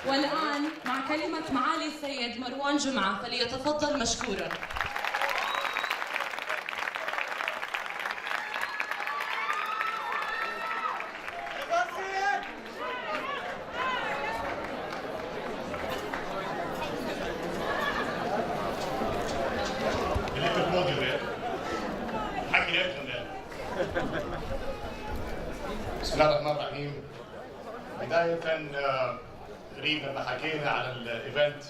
والآن مع كلمة معالي السيد مروان جمعة فليتفضل مشكورا. بسم الله الرحمن الرحيم. بداية قريب لما حكينا على الايفنت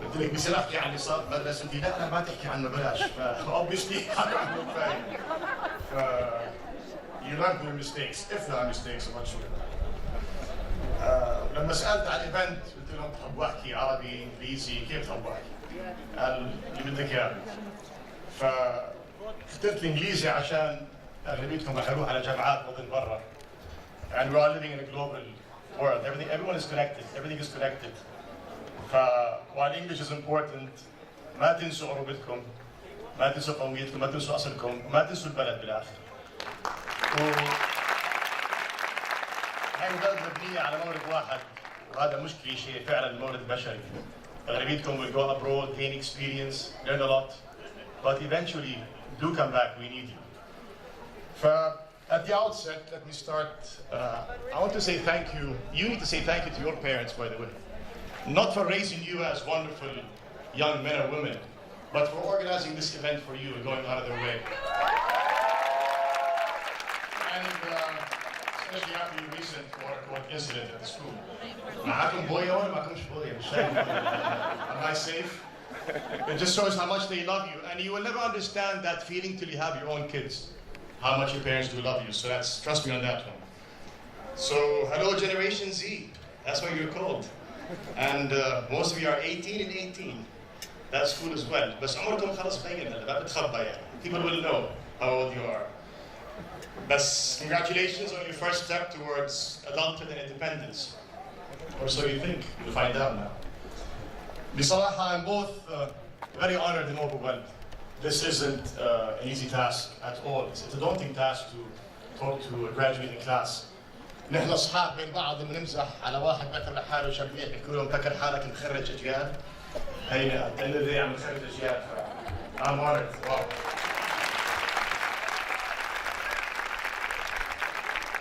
قلت لك بصير احكي عن اللي صار بمدرسة، قلت لا انا ما تحكي عنه بلاش، فاوبسلي حكي عنه كفاية. ف you learn from your mistakes if there are mistakes I'm not sure. لما سألت على الايفنت قلت لهم بحب احكي عربي انجليزي كيف بحب احكي؟ قال اللي بدك اياه. فاخترت الانجليزي عشان اغلبيتكم رح يروح على جامعات وطن برا. And we are living in a global world. Everyone is connected. Everything is connected. While English is important, ما تنسوا عروبتكم، ما تنسوا قوميتكم، ما تنسوا أصلكم، ما تنسوا البلد بالآخر. هاي البلد مبنية على مورد واحد، وهذا مش كليشيه، فعلا مورد بشري. أغلبيتكم will go abroad, gain experience, learn a lot, but eventually do come back. We need you. At the outset, let me start. I want to say thank you. You need to say thank you to your parents, by the way. Not for raising you as wonderful young men or women, but for organizing this event for you and going out of their way. And especially after your recent quote-unquote incident at the school. معاكم بويا ولا معاكمش بويا؟ مش فاهم. Am I safe? It just shows how much they love you, and you will never understand that feeling till you have your own kids. How much your parents do love you. So trust me on that one. So, hello Generation Z. That's what you're called. And most of you are 18 and 18. That's cool as well. بس عمركم خلص بين هلا ما بتخبى يعني. People will know how old you are. بس congratulations on your first step towards adulthood and independence. Or so you think. You'll find out now. بصراحة, I'm both very honored and overwhelmed. This isn't an easy task at all. It's a daunting task to talk to a graduating class. نحن أصحاب بين بعض بنمزح على واحد بكر لحاله شبيه بيحكوا لهم فكر حالك مخرج أجيال. هينا أنا اللي عم مخرج أجيال. I'm honored. Wow.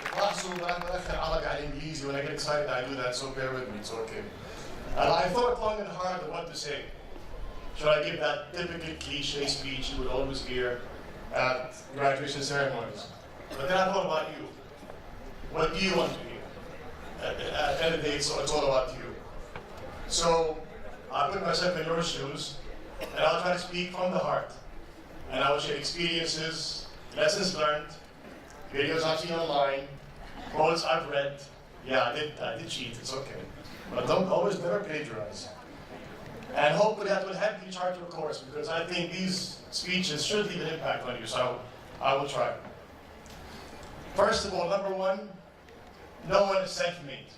بتلاحظوا أنا بدخل عربي على إنجليزي when I get excited I do that, so bear with me. It's okay. And I thought long and hard of what to say. Should I give that typical cliche speech you would always hear at graduation ceremonies? But then I thought about you. What do you want to hear? At the end of the day, it's all about you. So I put myself in your shoes, and I'll try to speak from the heart. And I will share experiences, lessons learned, videos I've seen online, quotes I've read. Yeah, I did cheat, it's okay. But don't always never plagiarize. And hopefully that will help you chart your course, because I think these speeches should leave an impact on you, so I will try. First of all, number one, no one is self-made.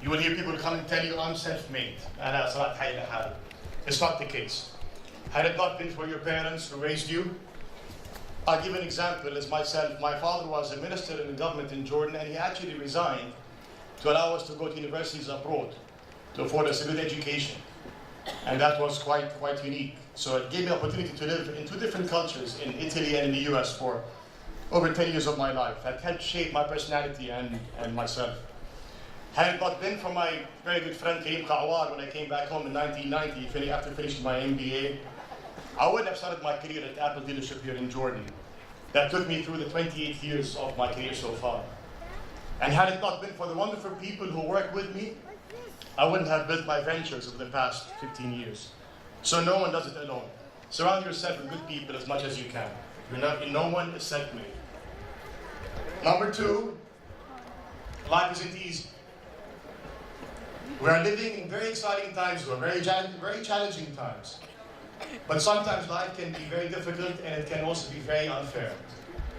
You will hear people come and tell you, I'm self-made. It's not the case. Had it not been for your parents who raised you, I'll give an example as myself. My father was a minister in the government in Jordan, and he actually resigned to allow us to go to universities abroad to afford us a good education. And that was quite unique. So it gave me the opportunity to live in two different cultures, in Italy and in the US, for over 10 years of my life. That helped shape my personality and myself. Had it not been for my very good friend Karim Kawar when I came back home in 1990 after finishing my MBA, I wouldn't have started my career at Apple dealership here in Jordan. That took me through the 28 years of my career so far. And had it not been for the wonderful people who work with me, I wouldn't have built my ventures over the past 15 years. So no one does it alone. Surround yourself with good people as much as you can. No one is self-made. Number two, life isn't easy. We are living in very exciting times, though, very challenging times. But sometimes life can be very difficult, and it can also be very unfair.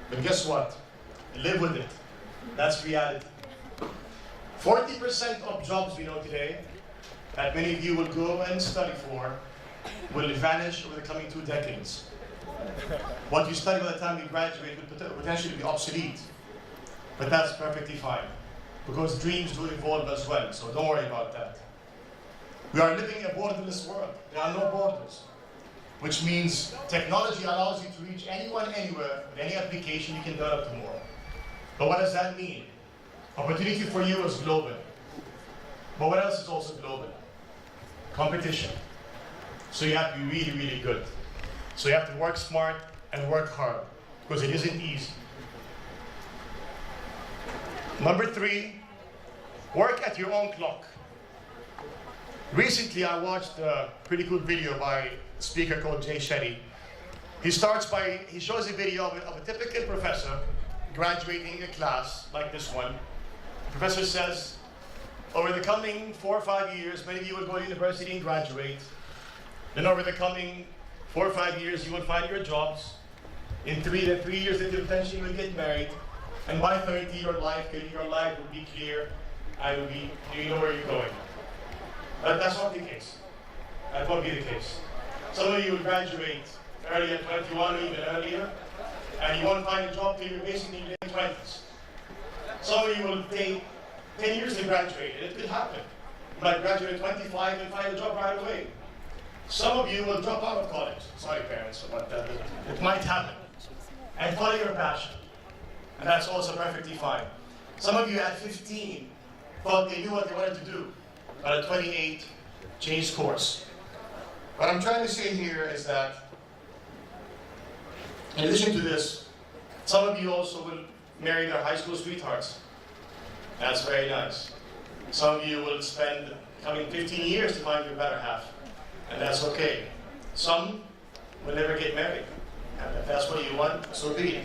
But guess what? Live with it. That's reality. 40% of jobs we know today that many of you will go and study for will vanish over the coming 2 decades. What you study by the time you graduate will potentially be obsolete, but that's perfectly fine. because dreams do evolve as well, so don't worry about that. We are living in a borderless world. There are no borders, which means technology allows you to reach anyone, anywhere, with any application you can develop tomorrow. But what does that mean? Opportunity for you is global. But what else is also global? Competition. So you have to be really, really good. So you have to work smart and work hard, because it isn't easy. Number 3, work at your own clock. Recently, I watched a pretty cool video by a speaker called Jay Shetty. He shows a video of a typical professor graduating a class like this one. The professor says, over the coming 4 or 5 years, many of you will go to university and graduate. Then over the coming 4 or 5 years, you will find your jobs. In 3 years, then potentially you will get married. And by 30, your life will be clear, and you know where you're going. But that's not the case. That won't be the case. Some of you will graduate early at 21 or even earlier, and you won't find a job till you're basically in your 20s. Some of you will take 10 years to graduate. It could happen. You might graduate at 25 and find a job right away. Some of you will drop out of college. Sorry, parents, but it might happen. And follow your passion. And that's also perfectly fine. Some of you at 15 thought they knew what they wanted to do, but at 28, changed course. What I'm trying to say here is that, in addition to this, some of you also will marry their high school sweethearts. That's very nice. Some of you will spend coming 15 years to find your better half, and that's okay. Some will never get married, and if that's what you want, so be it.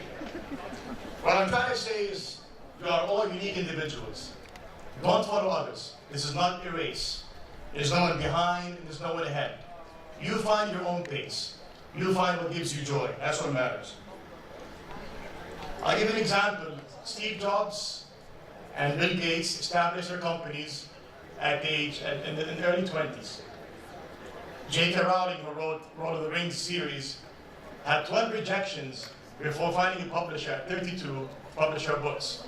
What I'm trying to say is, you are all unique individuals. Don't follow others. This is not a race. There's no one behind, and there's no one ahead. You find your own pace. You find what gives you joy. That's what matters. I'll give an example. Steve Jobs and Bill Gates established their companies at in the early 20s. J.K. Rowling, who wrote Lord of the Rings series, had 12 rejections before finding a publisher at 32 to publish her books.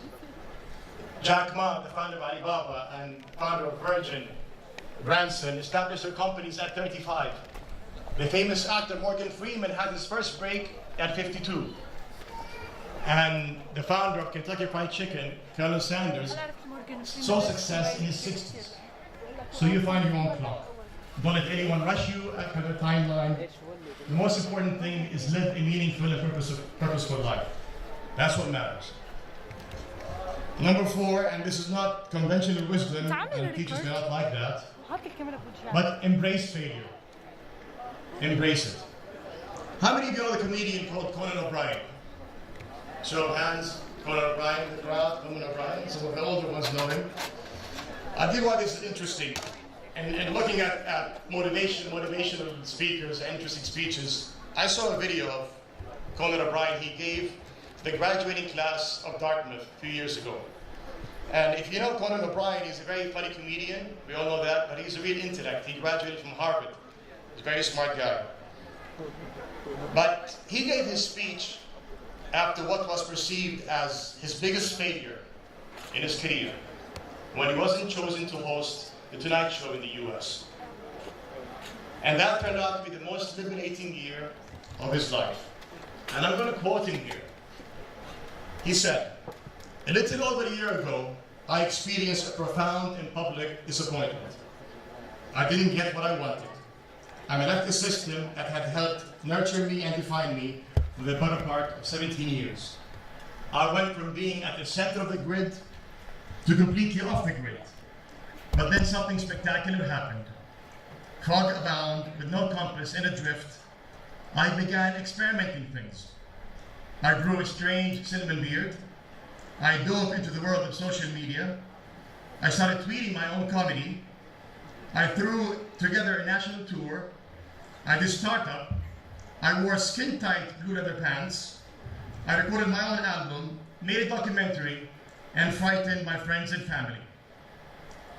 Jack Ma, the founder of Alibaba and founder of Virgin, Branson, established their companies at 35. The famous actor Morgan Freeman had his first break at 52. And the founder of Kentucky Fried Chicken, Colonel Sanders, saw success in his 60s. So you find your own clock. Don't let anyone rush you after the timeline. The most important thing is live a meaningful and purposeful life. That's what matters. Number 4, and this is not conventional wisdom, and teachers may not like that, but embrace failure. Embrace it. How many of you know the comedian called Conan O'Brien? Show of hands. Conan O'Brien in the crowd. Conan O'Brien. Some of the older ones know him. I tell you why this is interesting. And looking at motivational speakers and interesting speeches, I saw a video of Conan O'Brien he gave the graduating class of Dartmouth a few years ago. And if you know Conan O'Brien, he's a very funny comedian. We all know that, but he's a real intellect. He graduated from Harvard. He's a very smart guy. But he gave his speech after what was perceived as his biggest failure in his career, when he wasn't chosen to host The Tonight Show in the US. And that turned out to be the most liberating year of his life. And I'm going to quote him here. He said, "A little over a year ago, I experienced a profound and public disappointment. I didn't get what I wanted. I left a system that had helped nurture me and define me for the better part of 17 years. I went from being at the center of the grid to completely off the grid. But then something spectacular happened. Cog abound, with no compass and adrift, I began experimenting things. I grew a strange cinnamon beard. I dove into the world of social media. I started tweeting my own comedy. I threw together a national tour. I did startup. I wore skin-tight blue leather pants. I recorded my own album, made a documentary, and frightened my friends and family.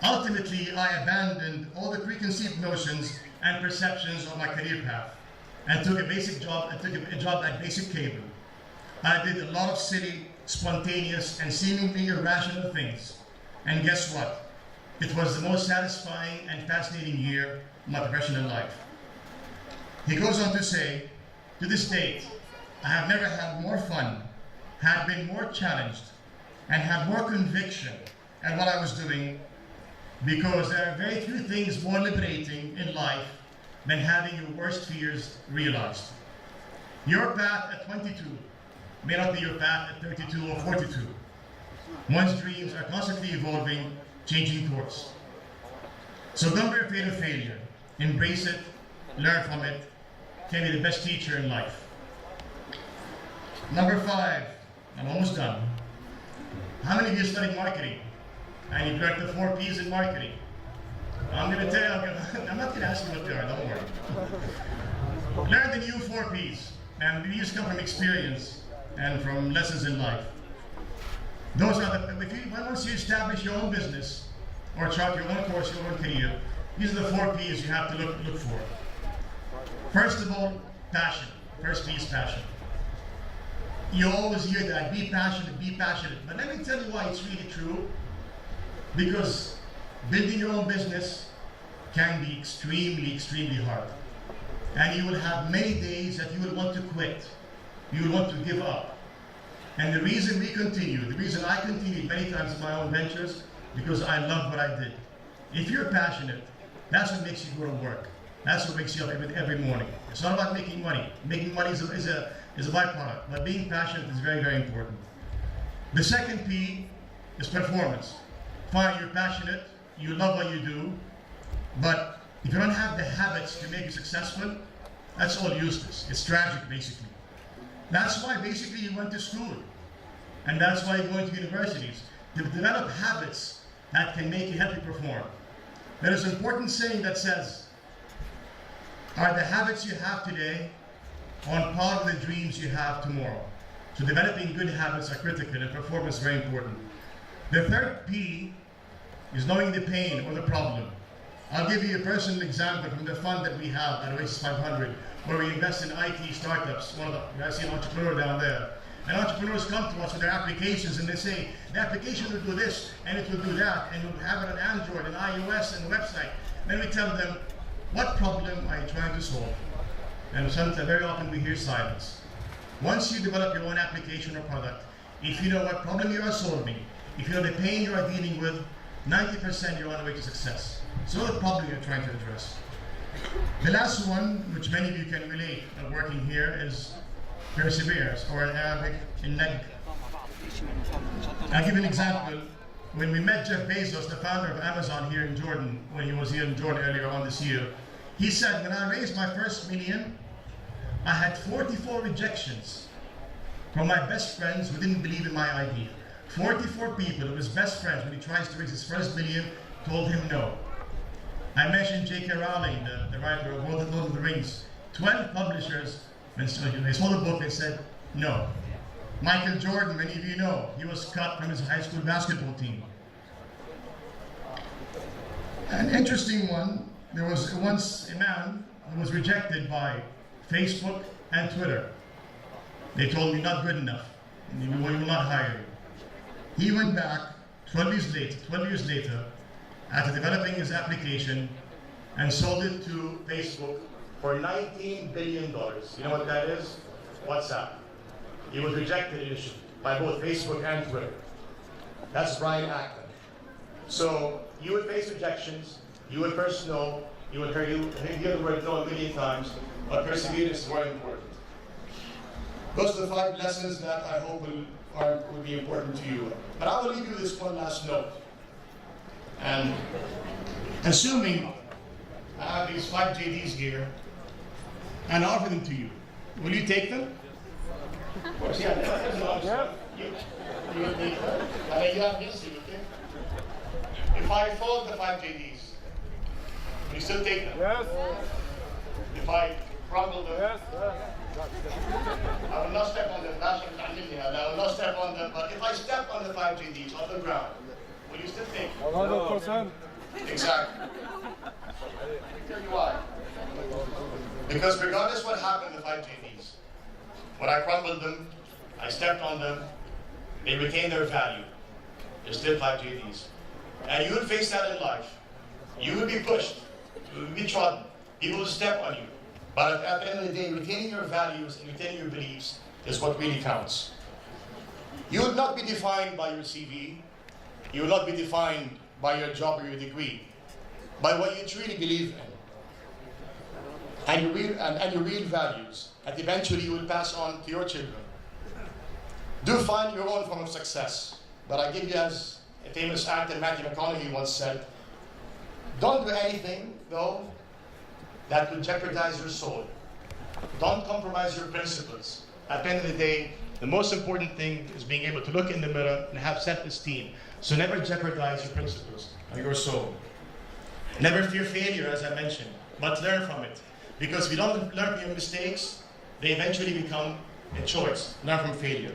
Ultimately, I abandoned all the preconceived notions and perceptions of my career path and took a job at Basic Cable. I did a lot of silly, spontaneous, and seemingly irrational things. And guess what? It was the most satisfying and fascinating year of my professional life. He goes on to say, to this date, I have never had more fun, had been more challenged, and had more conviction at what I was doing, because there are very few things more liberating in life than having your worst fears realized. Your path at 22 may not be your path at 32 or 42. One's dreams are constantly evolving, changing course. So don't be afraid of failure. Embrace it, learn from it, can be the best teacher in life. Number 5, I'm almost done. How many of you studied marketing? And you've learned the 4 P's in marketing? I'm going to tell you, I'm not going to ask you what they are, don't worry. Learn the new 4 P's. And these come from experience and from lessons in life. Those are once you establish your own business or chart your own course, your own career, these are the 4 P's you have to look for. First of all, passion. First P is passion. You always hear that, be passionate, be passionate. But let me tell you why it's really true. Because building your own business can be extremely, extremely hard. And you will have many days that you will want to quit. You will want to give up. And the reason we continue, the reason I continued many times in my own ventures, because I love what I did. If you're passionate, that's what makes you go to work. That's what wakes you up every morning. It's not about making money. Making money is a byproduct, but being passionate is very, very important. The second P is performance. Fine, you're passionate, you love what you do, but if you don't have the habits to make you successful, that's all useless. It's tragic, basically. That's why basically you went to school. And that's why you're going to universities. To develop habits that can help you perform. There is an important saying that says, are the habits you have today on par with the dreams you have tomorrow? So developing good habits are critical and performance is very important. The third P is knowing the pain or the problem. I'll give you a personal example from the fund that we have at Oasis 500, where we invest in IT startups. I see an entrepreneur down there. And entrepreneurs come to us with their applications and they say, the application will do this and it will do that, and we'll have it on Android and iOS and the website. Then we tell them, what problem are you trying to solve? And very often we hear silence. Once you develop your own application or product, if you know what problem you are solving, if you know the pain you are dealing with, 90% you're on the way to success. So the problem you're trying to address. The last one, which many of you can relate working here, is perseverance, or in Arabic, النج. I'll give you an example. When we met Jeff Bezos, the founder of Amazon here in Jordan, when he was here in Jordan earlier on this year, he said, when I raised my first million, I had 44 rejections from my best friends who didn't believe in my idea. 44 people of his best friends, when he tries to raise his first million, told him no. I mentioned J.K. Rowling, the writer of Lord of the Rings. 12 publishers, when they saw the book, they said no. Michael Jordan, many of you know, he was cut from his high school basketball team. An interesting one, there was once a man who was rejected by Facebook and Twitter. They told me not good enough, we will not hire you. He went back 12 years later, after developing his application, and sold it to Facebook for $19 billion. You know what that is? WhatsApp. He was rejected initially by both Facebook and Twitter. That's Brian Ackman. So you would face rejections, you would first know, you would hear the word no a million times, but perseverance is very important. Those are the 5 lessons that I hope will be important to you. But I will leave you this one last note. And assuming I have these 5 JDs here, and offer them to you, will you take them? Of course, yeah. There's a lot of stuff. You will take them. I mean, you have history, okay? If I fold the 5 JDs, will you still take them? Yes. If I crumble them? Yes. I will not step on them. I will not step on them. But if I step on the 5 JDs on the ground, will you still take them? 100%. Exactly. Let me tell you why. Because regardless what happened to the 5 JDs, when I crumbled them, I stepped on them, they retained their value. They're still 5 JDs. And you will face that in life. You will be pushed. You will be trodden. People will step on you. But at the end of the day, retaining your values and retaining your beliefs is what really counts. You will not be defined by your CV. You will not be defined by your job or your degree, by what you truly believe in. And your real values. And eventually you will pass on to your children. Do find your own form of success. But I give you, as a famous actor, Matthew McConaughey, once said, don't do anything, though, that would jeopardize your soul. Don't compromise your principles. At the end of the day, the most important thing is being able to look in the mirror and have self-esteem. So never jeopardize your principles or your soul. Never fear failure, as I mentioned, but learn from it. Because if you don't learn from your mistakes, they eventually become a choice. Learn from failure.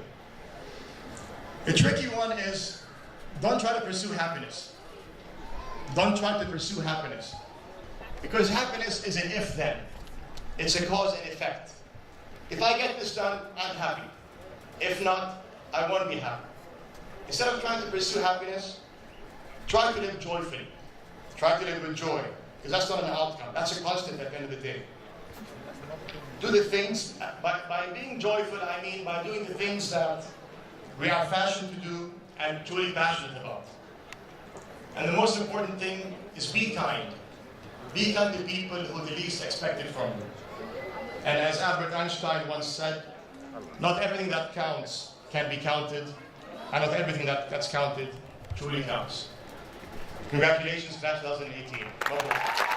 The tricky one is, don't try to pursue happiness. Don't try to pursue happiness. Because happiness is an if-then. It's a cause and effect. If I get this done, I'm happy. If not, I won't be happy. Instead of trying to pursue happiness, try to live joyfully. Try to live with joy. Because that's not an outcome. That's a constant at the end of the day. Do the things, by being joyful, I mean by doing the things that we are fashioned to do and truly passionate about. And the most important thing is be kind. Be kind to people who the least expect it from you. And as Albert Einstein once said, not everything that counts can be counted, and not everything that's counted truly counts. Congratulations, class 2018. Well done.